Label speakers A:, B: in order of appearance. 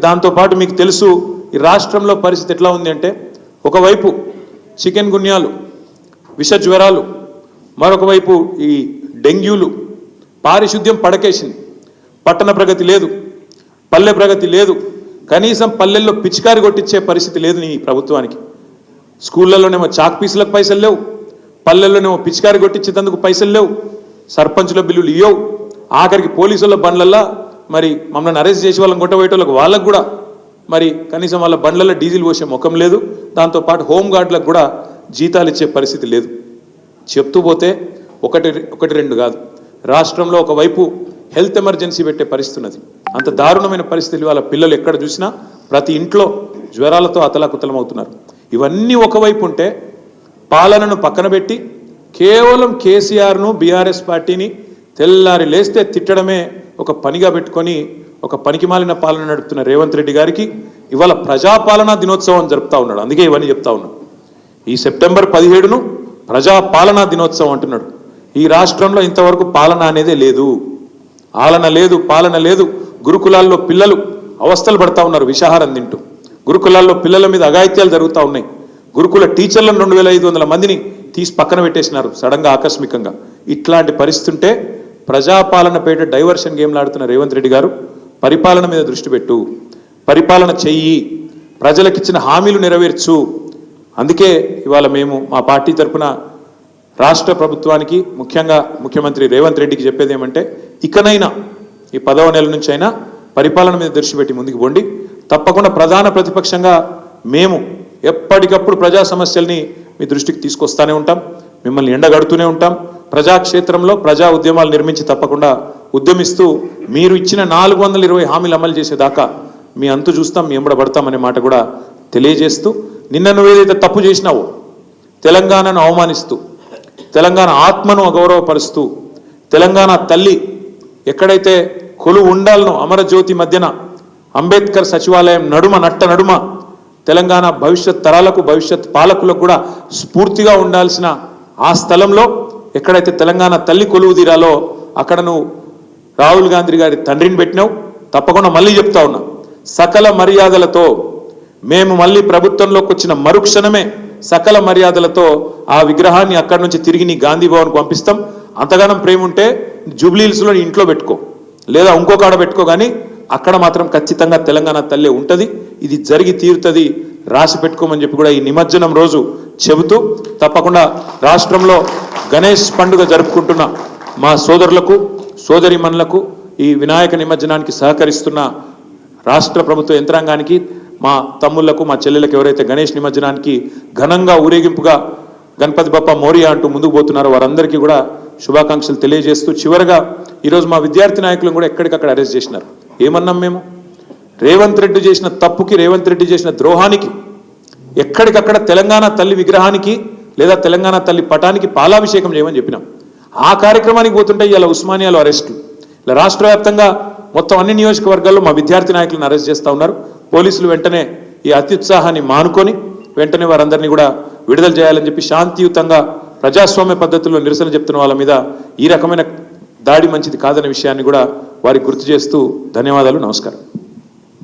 A: దాంతో పాటు మీకు తెలుసు ఈ రాష్ట్రంలో పరిస్థితి ఎట్లా ఉంది అంటే ఒకవైపు చికెన్ గున్యాలు, విష జ్వరాలు, మరొక వైపు ఈ డెంగ్యూలు, పారిశుద్ధ్యం పడకేసింది. పట్టణ ప్రగతి లేదు, పల్లె ప్రగతి లేదు, కనీసం పల్లెల్లో పిచికారి కొట్టించే పరిస్థితి లేదు నీ ప్రభుత్వానికి. స్కూళ్ళలోనేమో చాక్ పీసులకు పైసలు లేవు, పల్లెల్లోనేమో పిచికారి కొట్టించేందుకు పైసలు లేవు, సర్పంచుల బిల్లులు ఇవ్వవు, ఆఖరికి పోలీసుల బండ్లల్లో మరి మమ్మల్ని అరెస్ట్ చేసి వాళ్ళని కొట్టబోయేటోళ్ళకి వాళ్ళకు కూడా మరి కనీసం వాళ్ళ బండ్లలో డీజిల్ పోసే ముఖం లేదు. దాంతోపాటు హోంగార్డులకు కూడా జీతాలు ఇచ్చే పరిస్థితి లేదు. చెప్తూ పోతే ఒకటి రెండు కాదు, రాష్ట్రంలో ఒకవైపు హెల్త్ ఎమర్జెన్సీ పెట్టే పరిస్థితి ఉన్నది. అంత దారుణమైన పరిస్థితులు వాళ్ళ పిల్లలు ఎక్కడ చూసినా ప్రతి ఇంట్లో జ్వరాలతో అతలాకుతలం అవుతున్నారు. ఇవన్నీ ఒకవైపు ఉంటే పాలనను పక్కన పెట్టి కేవలం కేసీఆర్ను, బీఆర్ఎస్ పార్టీని తెల్లారి లేస్తే తిట్టడమే ఒక పనిగా పెట్టుకొని ఒక పనికిమాలిన పాలన నడుపుతున్న రేవంత్ రెడ్డి గారికి ఇవాళ ప్రజాపాలనా దినోత్సవం జరుపుతా ఉన్నాడు. అందుకే ఇవన్నీ చెప్తా ఉన్నాడు. ఈ సెప్టెంబర్ 17ను ప్రజాపాలనా దినోత్సవం అంటున్నాడు. ఈ రాష్ట్రంలో ఇంతవరకు పాలన అనేదే లేదు, ఆలన లేదు, పాలన లేదు. గురుకులాల్లో పిల్లలు అవస్థలు పడతా ఉన్నారు విషాహారం తింటూ. గురుకులాల్లో పిల్లల మీద అఘాయిత్యాలు జరుగుతూ ఉన్నాయి. గురుకుల టీచర్లను 2500 మందిని తీసి పక్కన పెట్టేసినారు సడన్గా, ఆకస్మికంగా. ఇట్లాంటి పరిస్థితి ఉంటే ప్రజాపాలన పేట డైవర్షన్ గేమ్లు ఆడుతున్న రేవంత్ రెడ్డి గారు పరిపాలన మీద దృష్టి పెట్టు, పరిపాలన చెయ్యి, ప్రజలకిచ్చిన హామీలు నెరవేర్చు. అందుకే ఇవాళ మేము మా పార్టీ తరఫున రాష్ట్ర ప్రభుత్వానికి, ముఖ్యంగా ముఖ్యమంత్రి రేవంత్ రెడ్డికి చెప్పేది ఏమంటే ఇకనైనా ఈ 10వ నెల నుంచి అయినా పరిపాలన మీద దృష్టి పెట్టి ముందుకు పోండి. తప్పకుండా ప్రధాన ప్రతిపక్షంగా మేము ఎప్పటికప్పుడు ప్రజా సమస్యల్ని మీ దృష్టికి తీసుకొస్తానే ఉంటాం, మిమ్మల్ని ఎండగడుతూనే ఉంటాం. ప్రజాక్షేత్రంలో ప్రజా ఉద్యమాలు నిర్మించి తప్పకుండా ఉద్యమిస్తూ మీరు ఇచ్చిన 420 హామీలు అమలు చేసేదాకా మీ అంతు చూస్తాం, మీ ఎంబడబడతామనే మాట కూడా తెలియజేస్తూ, నిన్న నువ్వేదైతే తప్పు చేసినావో తెలంగాణను అవమానిస్తూ, తెలంగాణ ఆత్మను అగౌరవపరుస్తూ, తెలంగాణ తల్లి ఎక్కడైతే కొలువు ఉండాలనో అమరజ్యోతి మధ్యన అంబేద్కర్ సచివాలయం నడుమ తెలంగాణ భవిష్యత్ తరాలకు, భవిష్యత్ పాలకులకు కూడా స్ఫూర్తిగా ఉండాల్సిన ఆ స్థలంలో ఎక్కడైతే తెలంగాణ తల్లి కొలువు తీరాలో అక్కడ నువ్వు రాహుల్ గాంధీ గారి తండ్రిని పెట్టినావు. తప్పకుండా మళ్ళీ చెప్తా ఉన్నా, సకల మర్యాదలతో మేము మళ్ళీ ప్రభుత్వంలోకి వచ్చిన మరుక్షణమే సకల మర్యాదలతో ఆ విగ్రహాన్ని అక్కడి నుంచి తిరిగి నీ గాంధీ భవన్కు పంపిస్తాం. అంతగానం ప్రేమ ఉంటే జూబ్లీహిల్స్లో నీ ఇంట్లో పెట్టుకో, లేదా ఇంకో కాడ పెట్టుకో, కానీ అక్కడ మాత్రం ఖచ్చితంగా తెలంగాణ తల్లి ఉంటుంది. ఇది జరిగి తీరుతుంది, రాసి పెట్టుకోమని చెప్పి కూడా ఈ నిమజ్జనం రోజు చెబుతూ, తప్పకుండా రాష్ట్రంలో గణేష్ పండుగ జరుపుకుంటున్న మా సోదరులకు, సోదరిమణులకు, ఈ వినాయక నిమజ్జనానికి సహకరిస్తున్న రాష్ట్ర ప్రభుత్వ యంత్రాంగానికి, మా తమ్ముళ్లకు, మా చెల్లెలకు ఎవరైతే గణేష్ నిమజ్జనానికి ఘనంగా ఊరేగింపుగా గణపతి బప్ప మోరియా అంటూ ముందుకు పోతున్నారో వారందరికీ కూడా శుభాకాంక్షలు తెలియజేస్తూ, చివరగా ఈరోజు మా విద్యార్థి నాయకులను కూడా ఎక్కడికక్కడ అరెస్ట్ చేసినారు. ఏమన్నాం మేము? రేవంత్ రెడ్డి చేసిన తప్పుకి, రేవంత్ రెడ్డి చేసిన ద్రోహానికి ఎక్కడికక్కడ తెలంగాణ తల్లి విగ్రహానికి లేదా తెలంగాణ తల్లి పటానికి పాలాభిషేకం చేయమని చెప్పినాం. ఆ కార్యక్రమానికి పోతుంటే ఇలా ఉస్మానియాలో అరెస్టులు, ఇలా రాష్ట్ర వ్యాప్తంగా మొత్తం అన్ని నియోజకవర్గాల్లో మా విద్యార్థి నాయకులను అరెస్ట్ చేస్తూ ఉన్నారు. పోలీసులు వెంటనే ఈ అత్యుత్సాహాన్ని మానుకొని వెంటనే వారందరినీ కూడా విడుదల చేయాలని చెప్పి శాంతియుతంగా ప్రజాస్వామ్య పద్ధతుల్లో నిరసన చెప్తున్న వాళ్ళ మీద ఈ రకమైన దాడి మంచిది కాదనే విషయాన్ని కూడా వారికి గుర్తు చేస్తూ ధన్యవాదాలు, నమస్కారం.